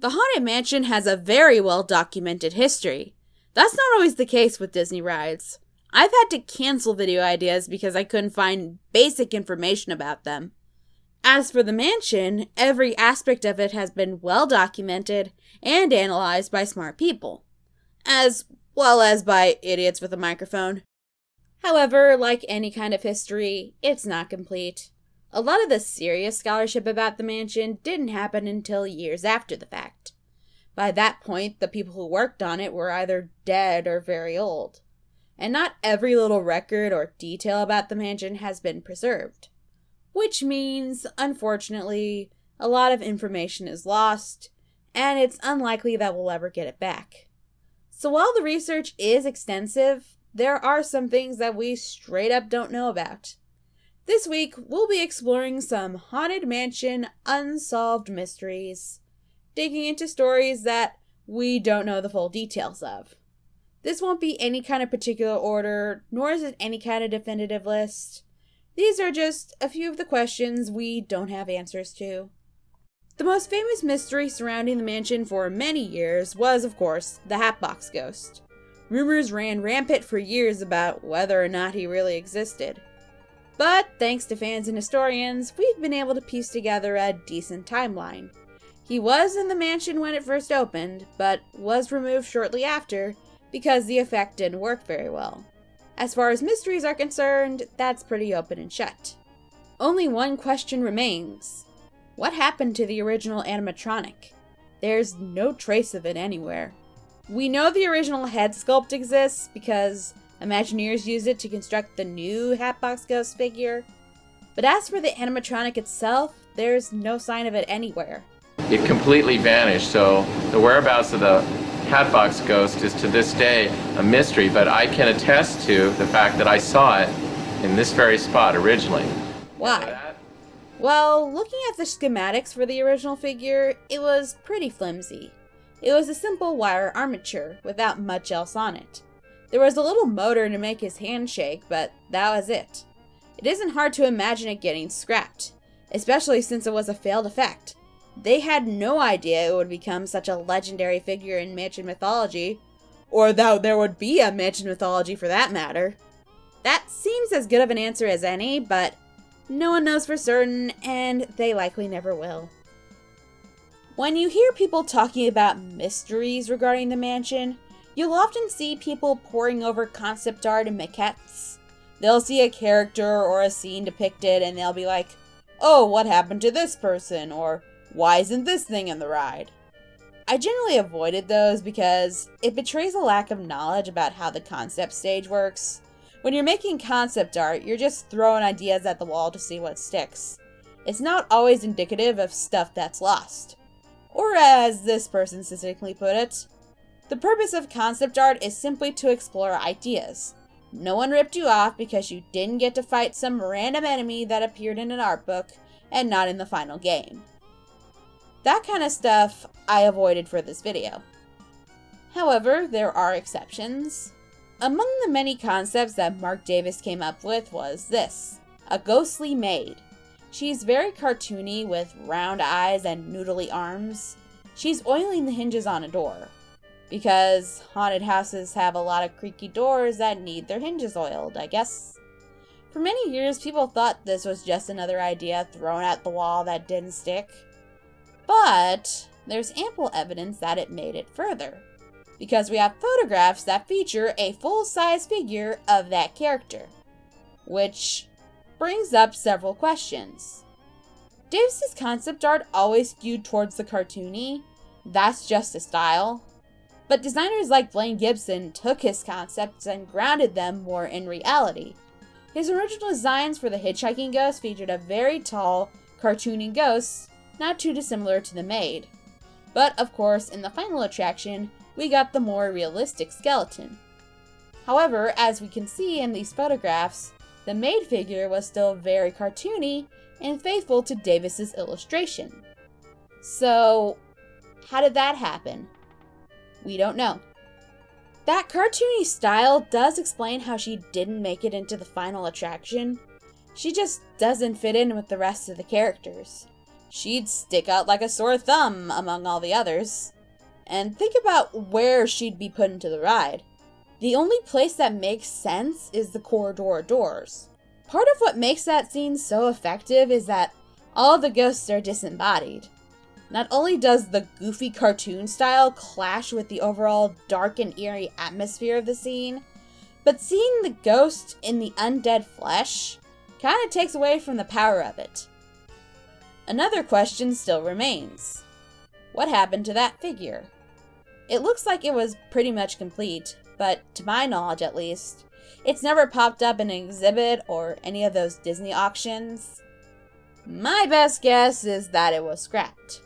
The Haunted Mansion has a very well-documented history. That's not always the case with Disney rides. I've had to cancel video ideas because I couldn't find basic information about them. As for the mansion, every aspect of it has been well documented and analyzed by smart people, as well as by idiots with a microphone. However, like any kind of history, it's not complete. A lot of the serious scholarship about the mansion didn't happen until years after the fact. By that point, the people who worked on it were either dead or very old, and not every little record or detail about the mansion has been preserved. Which means, unfortunately, a lot of information is lost, and it's unlikely that we'll ever get it back. So while the research is extensive, there are some things that we straight up don't know about. This week, we'll be exploring some Haunted Mansion unsolved mysteries, digging into stories that we don't know the full details of. This won't be any kind of particular order, nor is it any kind of definitive list. These are just a few of the questions we don't have answers to. The most famous mystery surrounding the mansion for many years was, of course, the Hatbox Ghost. Rumors ran rampant for years about whether or not he really existed. But thanks to fans and historians, we've been able to piece together a decent timeline. He was in the mansion when it first opened, but was removed shortly after because the effect didn't work very well. As far as mysteries are concerned, that's pretty open and shut. Only one question remains. What happened to the original animatronic? There's no trace of it anywhere. We know the original head sculpt exists because Imagineers used it to construct the new Hatbox Ghost figure. But as for the animatronic itself, there's no sign of it anywhere. It completely vanished, so the whereabouts of the Hatbox Ghost is to this day a mystery, but I can attest to the fact that I saw it in this very spot originally. Why? Well, looking at the schematics for the original figure, it was pretty flimsy. It was a simple wire armature without much else on it. There was a little motor to make his hand shake, but that was it. It isn't hard to imagine it getting scrapped, especially since it was a failed effect. They had no idea it would become such a legendary figure in mansion mythology, or that there would be a mansion mythology for that matter. That seems as good of an answer as any, but no one knows for certain, and they likely never will. When you hear people talking about mysteries regarding the mansion, you'll often see people poring over concept art and maquettes. They'll see a character or a scene depicted and they'll be like, "Oh, what happened to this person?" or "Why isn't this thing in the ride?" I generally avoided those because it betrays a lack of knowledge about how the concept stage works. When you're making concept art, you're just throwing ideas at the wall to see what sticks. It's not always indicative of stuff that's lost. Or as this person succinctly put it, the purpose of concept art is simply to explore ideas. No one ripped you off because you didn't get to fight some random enemy that appeared in an art book and not in the final game. That kind of stuff I avoided for this video. However, there are exceptions. Among the many concepts that Mark Davis came up with was this, a ghostly maid. She's very cartoony with round eyes and noodly arms. She's oiling the hinges on a door, because haunted houses have a lot of creaky doors that need their hinges oiled, I guess. For many years, people thought this was just another idea thrown at the wall that didn't stick. But there's ample evidence that it made it further, because we have photographs that feature a full-size figure of that character, which brings up several questions. Davis's concept art always skewed towards the cartoony. That's just a style. But designers like Blaine Gibson took his concepts and grounded them more in reality. His original designs for the hitchhiking ghost featured a very tall, cartoony ghost, not too dissimilar to the maid. But of course, in the final attraction, we got the more realistic skeleton. However, as we can see in these photographs, the maid figure was still very cartoony and faithful to Davis's illustration. So, how did that happen? We don't know. That cartoony style does explain how she didn't make it into the final attraction. She just doesn't fit in with the rest of the characters. she'd stick out like a sore thumb among all the others. And think about where she'd be put into the ride. The only place that makes sense is the corridor doors. Part of what makes that scene so effective is that all the ghosts are disembodied. Not only does the goofy cartoon style clash with the overall dark and eerie atmosphere of the scene, but seeing the ghost in the undead flesh kinda takes away from the power of it. Another question still remains. What happened to that figure? It looks like it was pretty much complete, but to my knowledge at least, it's never popped up in an exhibit or any of those Disney auctions. My best guess is that it was scrapped.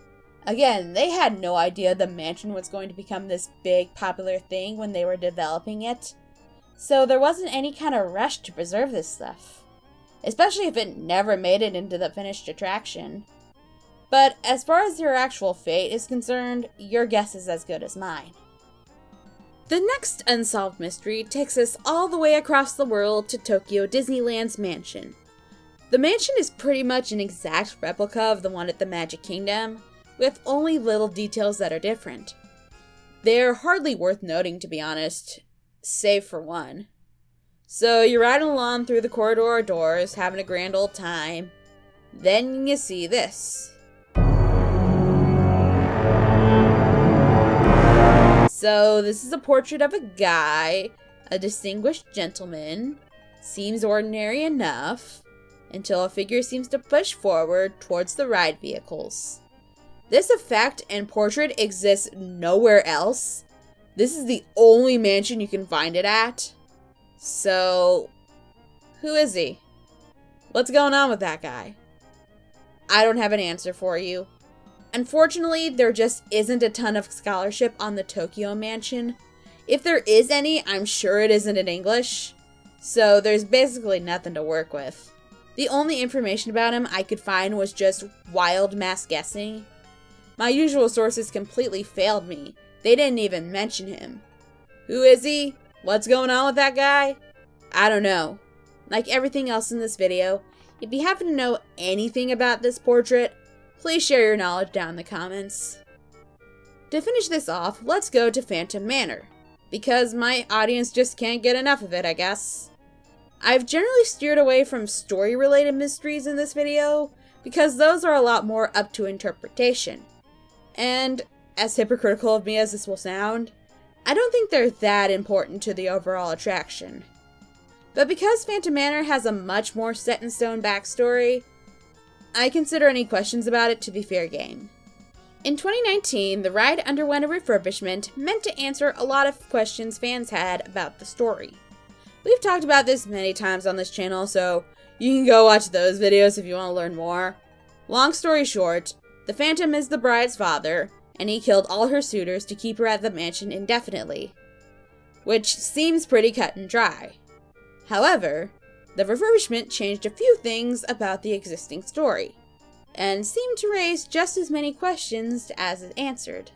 Again, they had no idea the mansion was going to become this big popular thing when they were developing it, so there wasn't any kind of rush to preserve this stuff, especially if it never made it into the finished attraction. But as far as your actual fate is concerned, your guess is as good as mine. The next unsolved mystery takes us all the way across the world to Tokyo Disneyland's mansion. The mansion is pretty much an exact replica of the one at the Magic Kingdom, with only little details that are different. They're hardly worth noting, to be honest, save for one. So you're riding along through the corridor doors, having a grand old time. Then you see this. So this is a portrait of a guy, a distinguished gentleman. Seems ordinary enough, until a figure seems to push forward towards the ride vehicles. This effect and portrait exists nowhere else. This is the only mansion you can find it at. So, who is he? What's going on with that guy? I don't have an answer for you. Unfortunately, there just isn't a ton of scholarship on the Tokyo mansion. If there is any, I'm sure it isn't in English. So there's basically nothing to work with. The only information about him I could find was just wild mass guessing. My usual sources completely failed me. They didn't even mention him. Who is he? What's going on with that guy? I don't know. Like everything else in this video, if you happen to know anything about this portrait, please share your knowledge down in the comments. To finish this off, let's go to Phantom Manor, because my audience just can't get enough of it, I guess. I've generally steered away from story-related mysteries in this video, because those are a lot more up to interpretation. And, as hypocritical of me as this will sound, I don't think they're that important to the overall attraction. But because Phantom Manor has a much more set-in-stone backstory, I consider any questions about it to be fair game. In 2019, the ride underwent a refurbishment meant to answer a lot of questions fans had about the story. We've talked about this many times on this channel, so you can go watch those videos if you want to learn more. Long story short, the Phantom is the bride's father, and he killed all her suitors to keep her at the mansion indefinitely, which seems pretty cut and dry. However, the refurbishment changed a few things about the existing story, and seemed to raise just as many questions as it answered.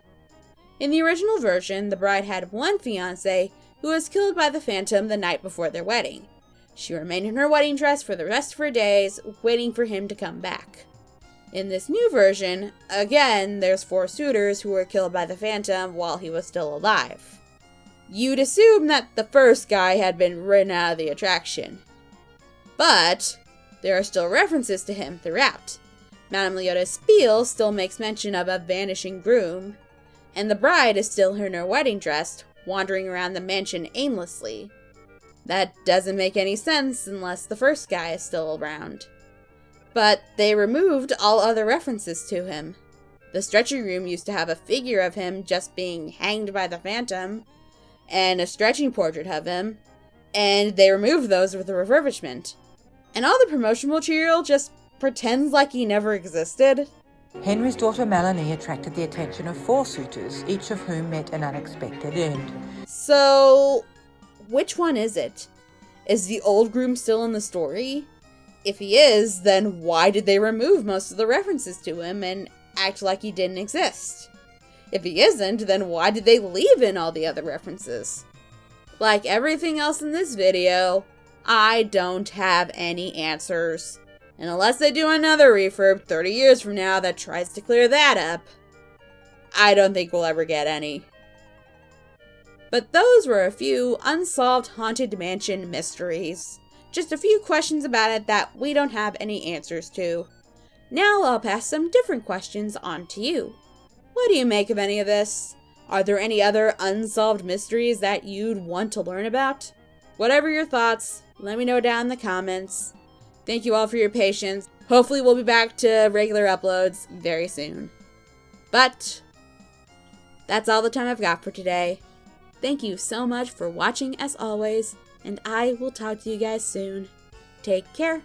In the original version, the bride had one fiancé who was killed by the Phantom the night before their wedding. She remained in her wedding dress for the rest of her days, waiting for him to come back. In this new version, again, there's 4 suitors who were killed by the Phantom while he was still alive. You'd assume that the first guy had been written out of the attraction. But there are still references to him throughout. Madame Leota's spiel still makes mention of a vanishing groom, and the bride is still in her wedding dress, wandering around the mansion aimlessly. That doesn't make any sense unless the first guy is still around. But they removed all other references to him. The stretching room used to have a figure of him just being hanged by the Phantom, and a stretching portrait of him, and they removed those with the refurbishment. And all the promotional material just pretends like he never existed. Henry's daughter Melanie attracted the attention of 4 suitors, each of whom met an unexpected end. So, which one is it? Is the old groom still in the story? If he is, then why did they remove most of the references to him and act like he didn't exist? If he isn't, then why did they leave in all the other references? Like everything else in this video, I don't have any answers. And unless they do another refurb 30 years from now that tries to clear that up, I don't think we'll ever get any. But those were a few unsolved Haunted Mansion mysteries. Just a few questions about it that we don't have any answers to. Now I'll pass some different questions on to you. What do you make of any of this? Are there any other unsolved mysteries that you'd want to learn about? Whatever your thoughts, let me know down in the comments. Thank you all for your patience. Hopefully we'll be back to regular uploads very soon. But that's all the time I've got for today. Thank you so much for watching as always, and I will talk to you guys soon. Take care.